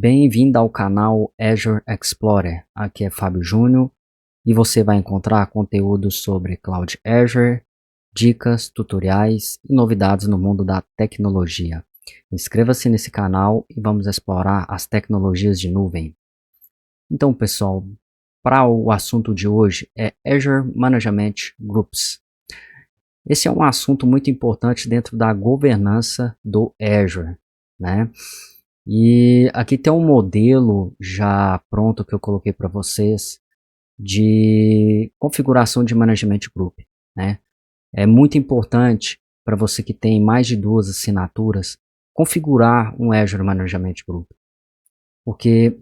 Bem-vindo ao canal Azure Explorer. Aqui é Fábio Júnior e você vai encontrar conteúdos sobre Cloud Azure, dicas, tutoriais e novidades no mundo da tecnologia. Inscreva-se nesse canal e vamos explorar as tecnologias de nuvem. Então, pessoal, para o assunto de hoje é Azure Management Groups. Esse é um assunto muito importante dentro da governança do Azure, né? E aqui tem um modelo já pronto que eu coloquei para vocês de configuração de Management Group, né? É muito importante para você que tem mais de 2 assinaturas configurar um Azure Management Group, porque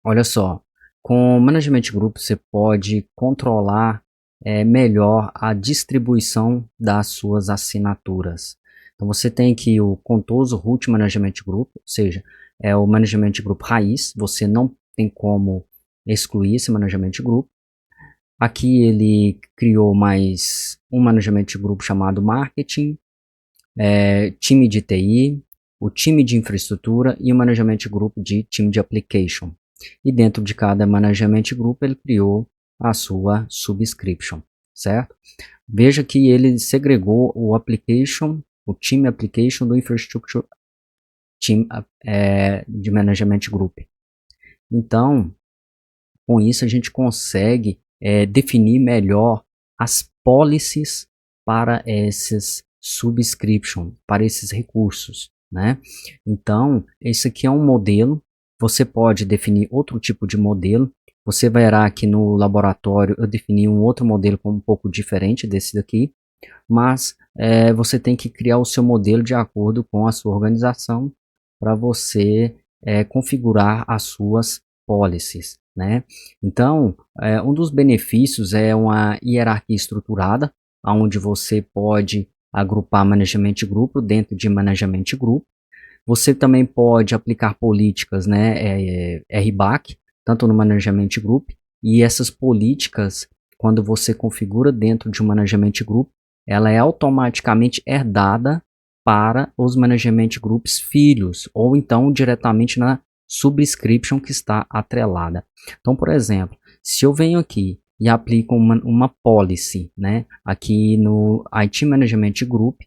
olha só, com o Management Group você pode controlar melhor a distribuição das suas assinaturas. Então você tem aqui o Contoso Root Management Group, ou seja, é o Management Group raiz, você não tem como excluir esse Management Group. Aqui ele criou mais um Management Group chamado Marketing, time de TI, o time de infraestrutura e o Management Group de time de Application. E dentro de cada Management Group ele criou a sua subscription, certo? Veja que ele segregou o Application, o Team Application do Infrastructure Team de Management Group. Então, com isso a gente consegue definir melhor as policies para esses subscription, para esses recursos, né? Então, esse aqui é um modelo. Você pode definir outro tipo de modelo. Você verá aqui no laboratório eu defini um outro modelo um pouco diferente desse daqui, mas você tem que criar o seu modelo de acordo com a sua organização para você configurar as suas policies, né? Então, um dos benefícios é uma hierarquia estruturada, onde você pode agrupar Management Group dentro de Management Group. Você também pode aplicar políticas, né, RBAC, tanto no Management Group, e essas políticas, quando você configura dentro de um Management Group, ela é automaticamente herdada para os Management Groups filhos, ou então diretamente na subscription que está atrelada. Então, por exemplo, se eu venho aqui e aplico uma policy, né, aqui no IT Management Group,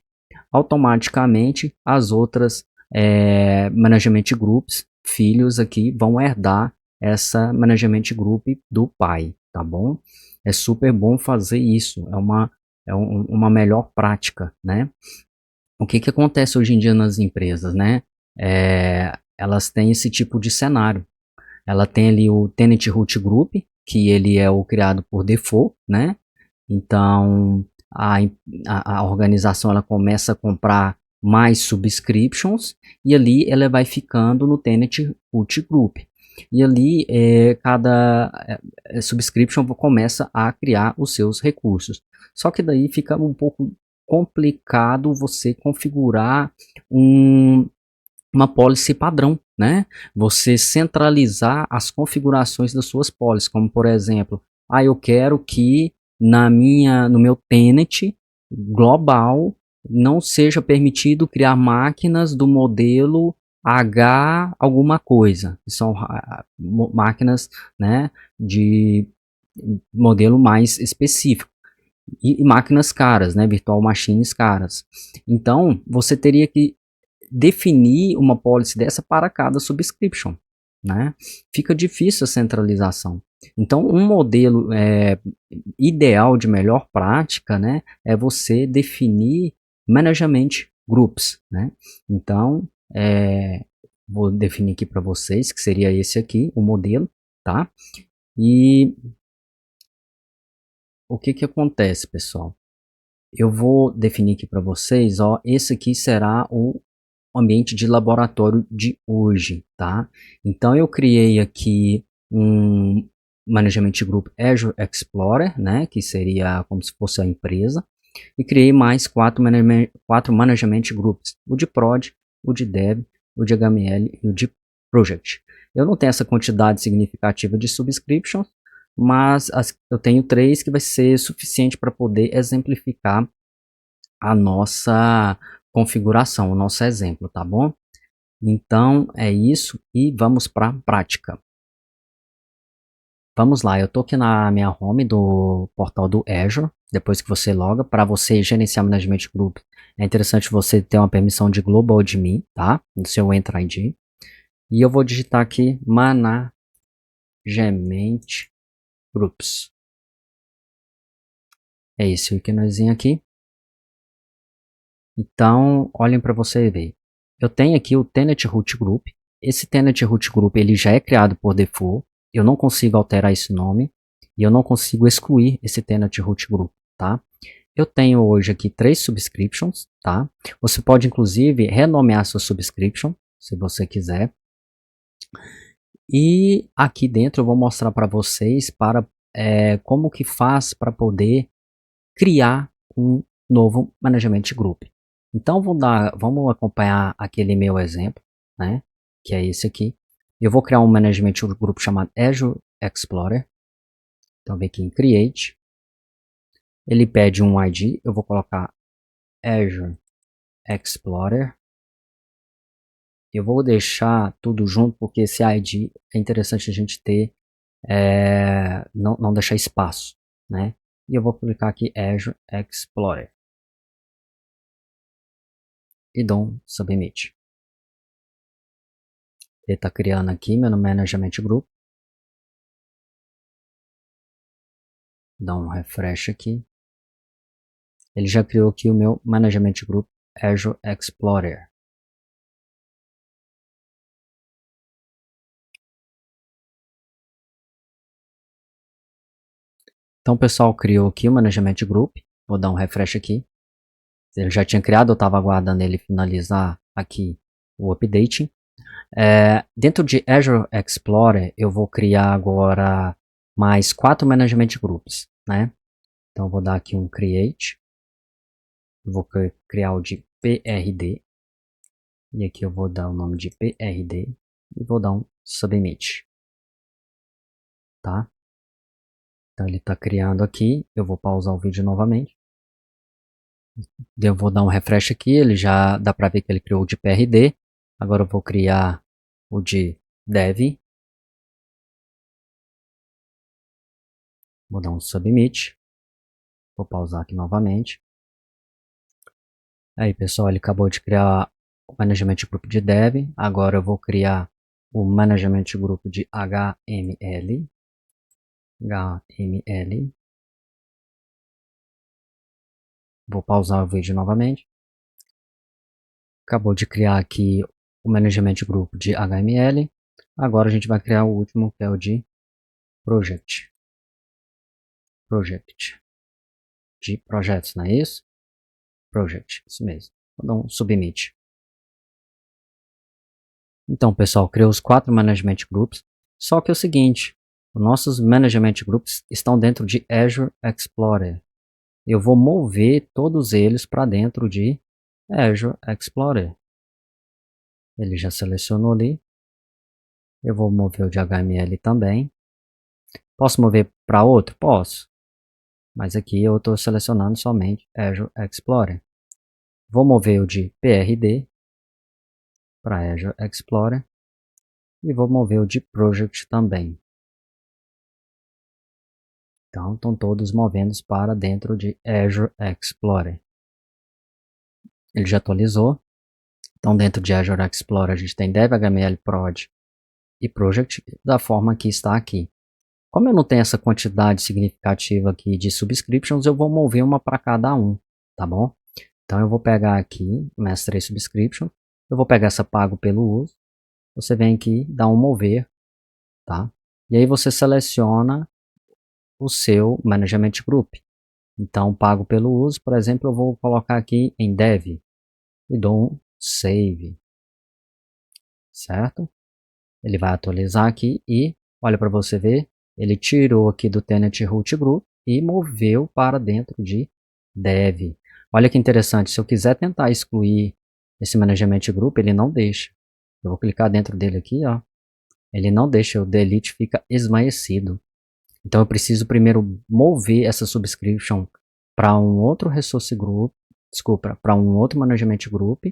automaticamente as outras Management Groups filhos aqui vão herdar essa Management Group do pai, tá bom? É super bom fazer isso, é uma melhor prática, né? O que acontece hoje em dia nas empresas, né? Elas têm esse tipo de cenário. Ela tem ali o Tenant Root Group, que ele é o criado por default, né? Então, a organização ela começa a comprar mais subscriptions e ali ela vai ficando no Tenant Root Group. E ali cada subscription começa a criar os seus recursos. Só que daí fica um pouco complicado você configurar uma policy padrão, né? Você centralizar as configurações das suas policies, como por exemplo, eu quero que no meu tenant global não seja permitido criar máquinas do modelo H alguma coisa, que são máquinas, né, de modelo mais específico, e máquinas caras, né, virtual machines caras. Então, você teria que definir uma policy dessa para cada subscription, né? Fica difícil a centralização. Então, um modelo ideal de melhor prática, né, é você definir management groups, né? Então, vou definir aqui para vocês que seria esse aqui, o modelo, tá? E o que acontece, pessoal? Eu vou definir aqui para vocês, ó, esse aqui será o ambiente de laboratório de hoje, tá? Então eu criei aqui um Management Group Azure Explorer, né, que seria como se fosse a empresa, e criei mais quatro Management Groups, o de Prod, o de Dev, o de HML e o de Project. Eu não tenho essa quantidade significativa de subscriptions, mas eu tenho 3 que vai ser suficiente para poder exemplificar a nossa configuração, o nosso exemplo, tá bom? Então é isso e vamos para a prática. Vamos lá, eu estou aqui na minha home do portal do Azure. Depois que você loga, para você gerenciar Management Group, é interessante você ter uma permissão de Global Admin, tá? No seu Entra ID. E eu vou digitar aqui Management Groups. É esse o íconezinho aqui. Então, olhem para você ver. Eu tenho aqui o Tenant Root Group. Esse Tenant Root Group ele já é criado por default. Eu não consigo alterar esse nome. E eu não consigo excluir esse Tenant Root Group, tá? Eu tenho hoje aqui 3 subscriptions, tá? Você pode inclusive renomear sua subscription, se você quiser. E aqui dentro eu vou mostrar para vocês como que faz para poder criar um novo Management Group. Então vamos acompanhar aquele meu exemplo, né? Que é esse aqui. Eu vou criar um Management Group chamado Azure Explorer. Então vem aqui em Create. Ele pede um ID, eu vou colocar Azure Explorer. Eu vou deixar tudo junto porque esse ID é interessante a gente ter, não deixar espaço, né? E eu vou clicar aqui Azure Explorer e dou um Submit. Ele está criando aqui meu Management Group. Dá um refresh aqui. Ele já criou aqui o meu Management Group Azure Explorer. Então, pessoal, criou aqui o Management Group. Vou dar um refresh aqui. Ele já tinha criado, eu estava aguardando ele finalizar aqui o updating. Dentro de Azure Explorer, eu vou criar agora mais 4 Management Groups, né? Então, eu vou dar aqui um Create. Vou criar o de PRD. E aqui eu vou dar o nome de PRD. E vou dar um Submit. Tá? Então ele está criando aqui, eu vou pausar o vídeo novamente. Eu vou dar um refresh aqui, ele já dá para ver que ele criou o de PRD. Agora eu vou criar o de Dev. Vou dar um Submit. Vou pausar aqui novamente. Aí pessoal, ele acabou de criar o Management Group de Dev. Agora eu vou criar o Management Group de HTML. Vou pausar o vídeo novamente. Acabou de criar aqui o Management Group de HTML. Agora a gente vai criar o último, que é o de Project. De projetos, não é isso? Project, isso mesmo. Vou dar um Submit. Então, pessoal, criou os 4 Management Groups. Só que é o seguinte, os nossos Management Groups estão dentro de Azure Explorer. Eu vou mover todos eles para dentro de Azure Explorer. Ele já selecionou ali. Eu vou mover o de HTML também. Posso mover para outro? Posso. Mas aqui eu estou selecionando somente Azure Explorer. Vou mover o de PRD para Azure Explorer. E vou mover o de Project também. Então, estão todos movendo para dentro de Azure Explorer. Ele já atualizou. Então, dentro de Azure Explorer, a gente tem Dev, HTML, Prod e Project, da forma que está aqui. Como eu não tenho essa quantidade significativa aqui de subscriptions, eu vou mover uma para cada um, tá bom? Então, eu vou pegar aqui, Master Subscription, eu vou pegar essa pago pelo uso, você vem aqui, dá um mover, tá? E aí você seleciona o seu Management Group. Então, pago pelo uso, por exemplo, eu vou colocar aqui em Dev e dou um Save, certo? Ele vai atualizar aqui e, olha para você ver, ele tirou aqui do Tenant Root Group e moveu para dentro de Dev. Olha que interessante, se eu quiser tentar excluir esse Management Group, ele não deixa. Eu vou clicar dentro dele aqui, ó. Ele não deixa, o delete fica esmaecido. Então eu preciso primeiro mover essa subscription para um outro resource group, desculpa, para um outro management group,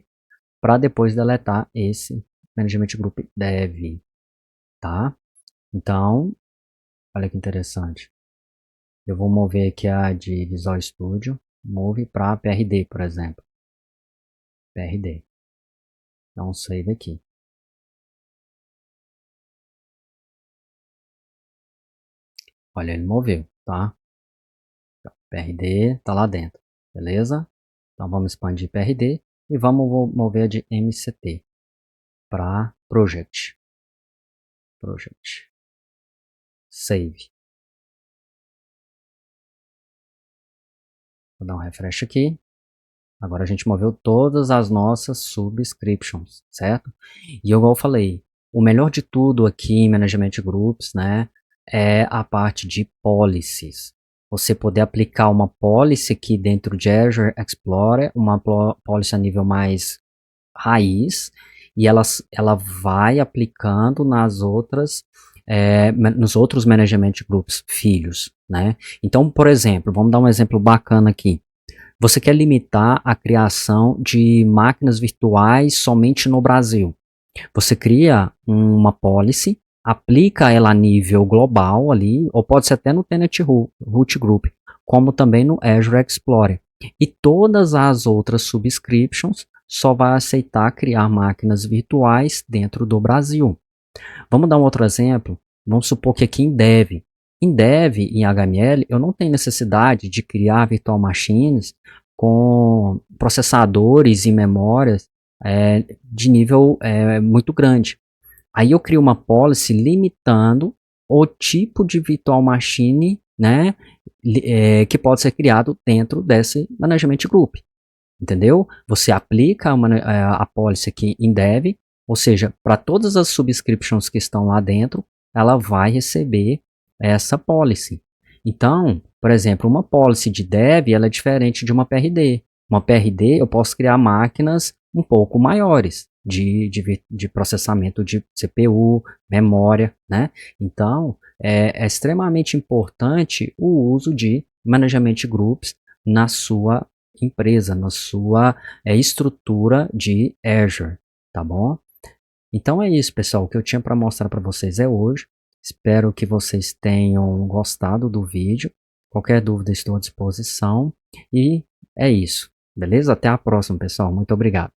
para depois deletar esse Management Group Dev, tá? Então, olha que interessante. Eu vou mover aqui a de Visual Studio, move para PRD, por exemplo. PRD. Dá um save aqui. Olha, ele moveu, tá? PRD tá lá dentro, beleza? Então vamos expandir PRD e vamos mover de MCT para Project. Save. Vou dar um refresh aqui. Agora a gente moveu todas as nossas subscriptions, certo? E igual eu falei, o melhor de tudo aqui em Management Groups, né, é a parte de policies. Você poder aplicar uma policy aqui dentro de Azure Explorer, uma policy a nível mais raiz, e ela vai aplicando nas outras, nos outros Management Groups filhos, né? Então, por exemplo, vamos dar um exemplo bacana aqui. Você quer limitar a criação de máquinas virtuais somente no Brasil. Você cria uma policy, aplica ela a nível global ali, ou pode ser até no Tenant Root Group, como também no Azure Explorer. E todas as outras subscriptions só vai aceitar criar máquinas virtuais dentro do Brasil. Vamos dar um outro exemplo? Vamos supor que aqui em Dev, em HTML, eu não tenho necessidade de criar virtual machines com processadores e memórias de nível muito grande. Aí eu crio uma policy limitando o tipo de virtual machine, né, que pode ser criado dentro desse management group. Entendeu? Você aplica a policy aqui em Dev, ou seja, para todas as subscriptions que estão lá dentro, ela vai receber essa policy. Então, por exemplo, uma policy de Dev ela é diferente de uma PRD. Uma PRD eu posso criar máquinas um pouco maiores de processamento de CPU, memória, né? Então, é extremamente importante o uso de management groups na sua empresa, na sua estrutura de Azure, tá bom? Então é isso, pessoal. O que eu tinha para mostrar para vocês é hoje. Espero que vocês tenham gostado do vídeo. Qualquer dúvida estou à disposição. E é isso, beleza? Até a próxima, pessoal. Muito obrigado.